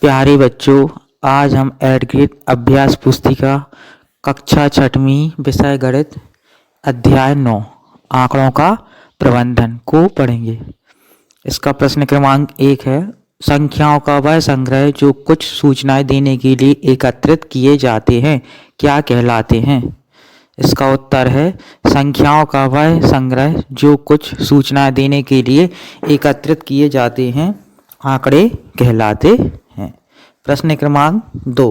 प्यारे बच्चों, आज हम एड ग्रेड अभ्यास पुस्तिका कक्षा छठवीं विषय गणित अध्याय 9 आंकड़ों का प्रबंधन को पढ़ेंगे। इसका प्रश्न क्रमांक 1 है, संख्याओं का वह संग्रह जो कुछ सूचनाएं देने के लिए एकत्रित किए जाते हैं क्या कहलाते हैं। इसका उत्तर है, संख्याओं का वह संग्रह जो कुछ सूचनाएं देने के लिए एकत्रित किए जाते हैं आंकड़े कहलाते हैं। प्रश्न क्रमांक 2,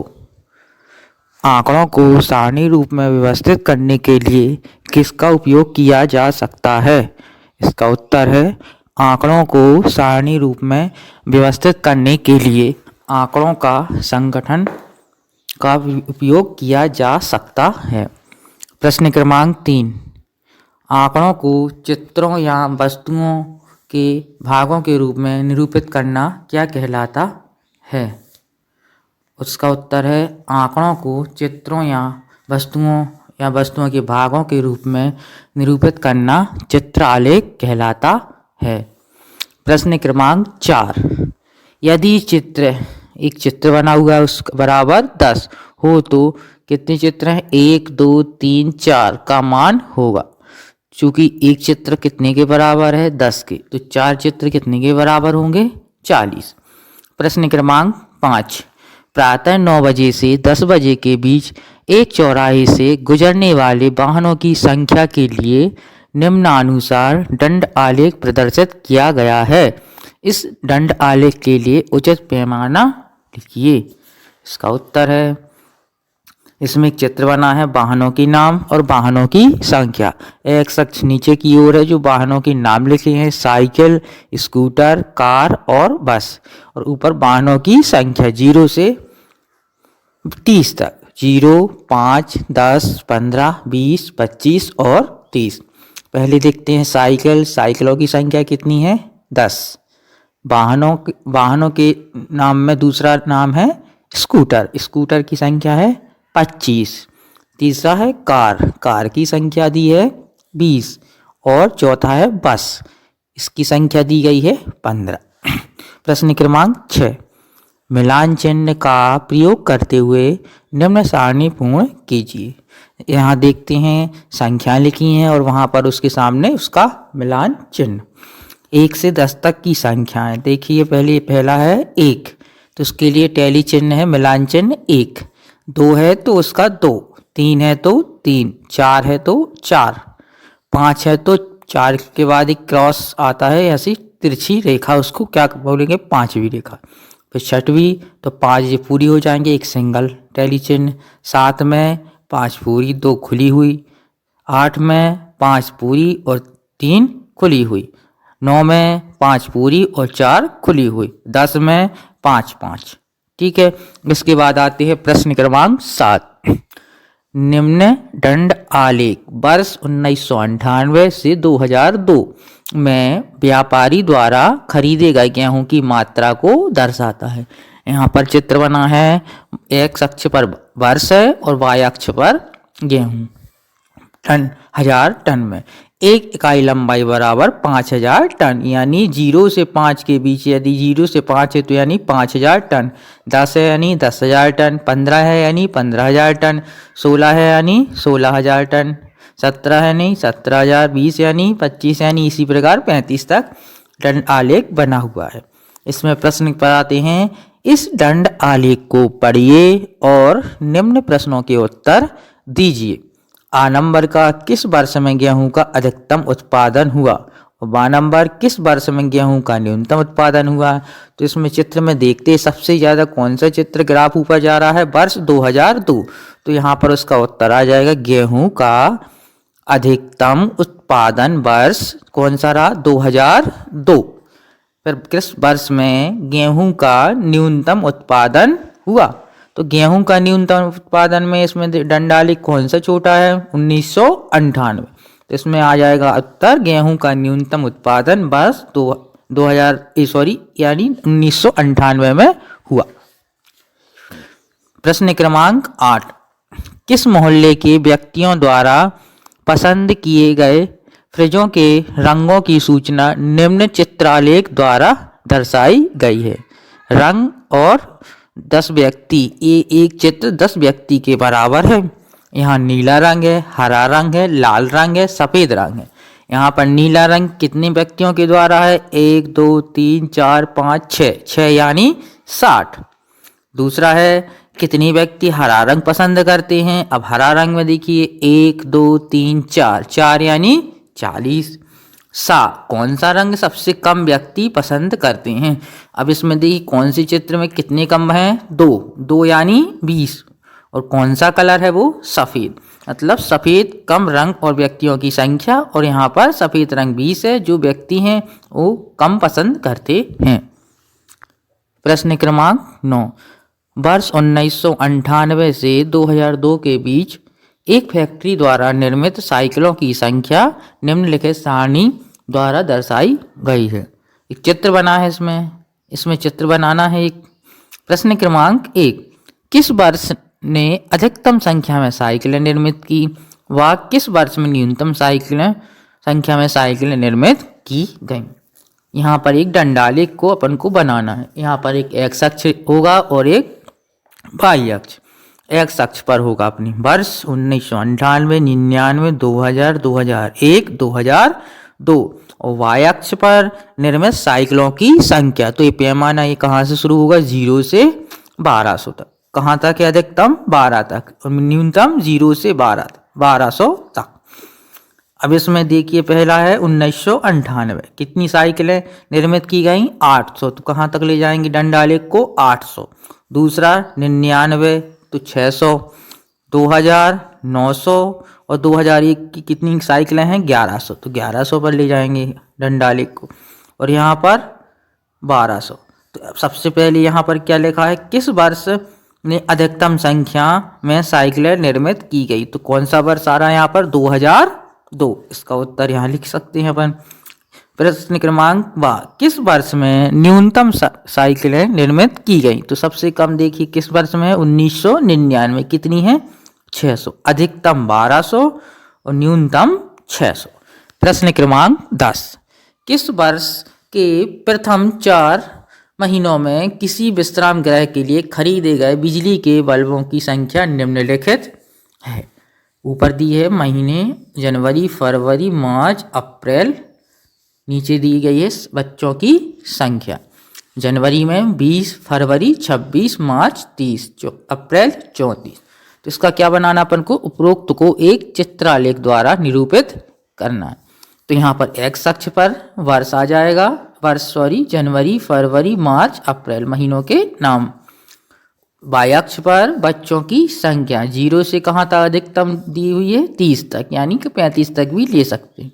आंकड़ों को सारणी रूप में व्यवस्थित करने के लिए किसका उपयोग किया जा सकता है। इसका उत्तर है, आंकड़ों को सारणी रूप में व्यवस्थित करने के लिए आंकड़ों का संगठन का उपयोग किया जा सकता है। प्रश्न क्रमांक 3, आंकड़ों को चित्रों या वस्तुओं के भागों के रूप में निरूपित करना क्या कहलाता है। उसका उत्तर है, आंकड़ों को चित्रों या वस्तुओं के भागों के रूप में निरूपित करना चित्र आलेख कहलाता है। प्रश्न क्रमांक 4, यदि एक चित्र बना हुआ है उस बराबर 10 हो तो कितने चित्र हैं। 1 2 3 4 का मान होगा। चूंकि एक चित्र कितने के बराबर है 10 के, तो 4 चित्र कितने के बराबर होंगे 40। प्रश्न क्रमांक 5, प्रातः 9 बजे से 10 बजे के बीच एक चौराहे से गुजरने वाले वाहनों की संख्या के लिए निम्नानुसार दंड आलेख प्रदर्शित किया गया है। इस दंड आलेख के लिए उचित पैमाना लिखिए। इसका उत्तर है, इसमें एक चित्र बना है, वाहनों के नाम और वाहनों की संख्या। एक शख्स नीचे की ओर है जो वाहनों के नाम लिखे हैं, साइकिल, स्कूटर, कार और बस, और ऊपर वाहनों की संख्या 0 से 30 तक, 0 5 10 15 20 25 और 30। पहले देखते हैं साइकिलों की संख्या कितनी है 10। वाहनों के नाम में दूसरा नाम है स्कूटर की संख्या है 25। तीसरा है कार की संख्या दी है 20 और चौथा है बस, इसकी संख्या दी गई है 15। प्रश्न क्रमांक 6, मिलान चिन्ह का प्रयोग करते हुए निम्न सारणी पूर्ण कीजिए। यहाँ देखते हैं संख्या लिखी हैं और वहाँ पर उसके सामने उसका मिलान चिन्ह। 1 से 10 तक की संख्याएं देखिए। पहला है 1, तो उसके लिए टैली चिन्ह है मिलान चिन्ह 1। 2 है तो उसका 2, 3 है तो 3, 4 है तो 4, 5 है तो 4 के बाद एक क्रॉस आता है, ऐसी तिरछी रेखा, उसको क्या बोलेंगे 5वीं रेखा। फिर 6वीं तो 5 ये पूरी हो जाएंगे, एक सिंगल टैली चिन्ह। 7 में 5 पूरी 2 खुली हुई, 8 में 5 पूरी और 3 खुली हुई, 9 में 5 पूरी और 4 खुली हुई, 10 में 5 5। ठीक है। इसके बाद आते हैं प्रश्न क्रमांक 7, निम्न दंड आलेख वर्ष 1998 से 2002 में व्यापारी द्वारा खरीदे गए गेहूं की मात्रा को दर्शाता है। यहाँ पर चित्र बना है, एक्स अक्ष पर वर्ष है और वाई अक्ष पर गेहूं टन 1000 टन में। एक इकाई लंबाई बराबर 5000 टन, यानी 0 से 5 के बीच, यदि 0 से 5 है तो यानी 5000 टन। 10 है यानी 10,000 टन, 15 है यानी 15,000 टन, 16 है यानी 16,000 टन, 17 है नहीं 17,000, 20 यानी 25 यानी इसी प्रकार 35 तक दंड आलेख बना हुआ है। इसमें प्रश्न पर आते हैं, इस दंड आलेख को पढ़िए और निम्न प्रश्नों के उत्तर दीजिए। आ नंबर का किस वर्ष में गेहूं का अधिकतम उत्पादन हुआ और बा नंबर किस वर्ष में गेहूं का न्यूनतम उत्पादन हुआ। तो इसमें चित्र में देखते सबसे ज़्यादा कौन सा चित्र ग्राफ ऊपर जा रहा है, वर्ष 2002। तो यहाँ पर उसका उत्तर आ जाएगा, गेहूं का अधिकतम उत्पादन वर्ष कौन सा रहा 2002। फिर किस वर्ष में गेहूं का न्यूनतम उत्पादन हुआ, तो गेहूं का न्यूनतम उत्पादन में इसमें दंड आलेख कौन सा छोटा है 1998। तो इसमें आ जाएगा उत्तर, गेहूं का न्यूनतम उत्पादन वर्ष 1998 में हुआ। प्रश्न क्रमांक 8, किस मोहल्ले के व्यक्तियों द्वारा पसंद किए गए फ्रिजों के रंगों की सूचना निम्न चित्रालेख द्वारा दर्शाई गई है। रंग और 10 व्यक्ति, ये एक चित्र 10 व्यक्ति के बराबर है। यहाँ नीला रंग है, हरा रंग है, लाल रंग है, सफ़ेद रंग है। यहाँ पर नीला रंग कितने व्यक्तियों के द्वारा है? 1 2 3 4 5 6, 6 यानी 60। दूसरा है कितने व्यक्ति हरा रंग पसंद करते हैं? अब हरा रंग में देखिए 1 2 3 4, 4 यानी 40। कौन सा रंग सबसे कम व्यक्ति पसंद करते हैं? अब इसमें देखिए कौन सी चित्र में कितने कम हैं? 2 यानी 20। और कौन सा कलर है वो? सफ़ेद। मतलब सफ़ेद कम रंग और व्यक्तियों की संख्या, और यहाँ पर सफ़ेद रंग 20 है, जो व्यक्ति हैं वो कम पसंद करते हैं। प्रश्न क्रमांक 9, वर्ष 1998 से 2002 के बीच एक फैक्ट्री द्वारा निर्मित साइकिलों की संख्या निम्नलिखित सारणी द्वारा दर्शाई गई है। एक चित्र बना है, इसमें चित्र बनाना है एक। प्रश्न क्रमांक 1, किस वर्ष ने अधिकतम संख्या में साइकिलें निर्मित की? व किस वर्ष में न्यूनतम संख्या में साइकिलें निर्मित की गई? यहाँ पर एक डंडालेख को अपन को बनाना है। यहाँ पर एक एक्स अक्ष होगा और एक वाई अक्ष। एक्स अक्ष पर होगा अपनी वर्ष 1998, 99, 2000, 2001, 2002, और वाई अक्ष पर निर्मित साइकिलों की संख्या। तो ये पैमाना ये कहाँ से शुरू होगा? 0 से 1200 तक। कहाँ तक है? अधिकतम 12 तक, और न्यूनतम 0 से 1200 तक। अब इसमें देखिए पहला है 1998, कितनी साइकिलें निर्मित की गई? 800। तो कहाँ तक ले जाएंगे डंडालेख को? 800। दूसरा 99, तो 600। 2000 900, और 2001 की कितनी साइकिलें हैं? 1100। तो 1100 पर ले जाएंगे डंडालेख को। और यहाँ पर 1200। तो अब सबसे पहले यहाँ पर क्या लिखा है? किस वर्ष ने अधिकतम संख्या में साइकिलें निर्मित की गई? तो कौन सा वर्ष आ रहा है यहाँ पर? 2002। इसका उत्तर यहाँ लिख सकते हैं अपन। प्रश्न क्रमांक 12, किस वर्ष में न्यूनतम साइकिलें निर्मित की गई? तो सबसे कम देखिए किस वर्ष में है? 1999। कितनी है? 600। अधिकतम 1200 और न्यूनतम 600। प्रश्न क्रमांक 10, किस वर्ष के प्रथम 4 महीनों में किसी विश्राम गृह के लिए खरीदे गए बिजली के बल्बों की संख्या निम्नलिखित है? ऊपर दी है महीने, जनवरी, फरवरी, मार्च, अप्रैल। नीचे दी गई है बच्चों की संख्या। जनवरी में 20, फरवरी 26, मार्च 30, अप्रैल 34। तो इसका क्या बनाना अपन को? उपरोक्त को एक चित्रालेख द्वारा निरूपित करना है। तो यहाँ पर एक्स अक्ष पर वर्ष आ जाएगा, जनवरी, फरवरी, मार्च, अप्रैल महीनों के नाम। वाई अक्ष पर बच्चों की संख्या 0 से कहाँ तक अधिकतम दी हुई है? 30 तक, यानी कि 35 तक भी ले सकते हैं।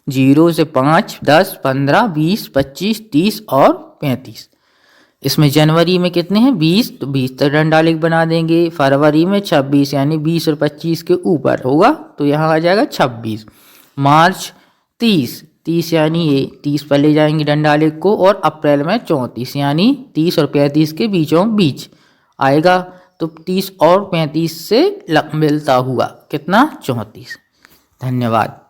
0 से 5, 10, 15, 20, 25, 30 और 35। इसमें जनवरी में कितने हैं? 20, तो 20 तक डंडालेख बना देंगे। फरवरी में 26, यानी 20 और 25 के ऊपर होगा, तो यहाँ आ जाएगा 26। मार्च 30 यानी ये 30 पर ले जाएंगे डंडालेख को। और अप्रैल में 34, यानी 30 और 35 के बीच आएगा। तो 30 और 35 से मिलता हुआ कितना? 34। धन्यवाद।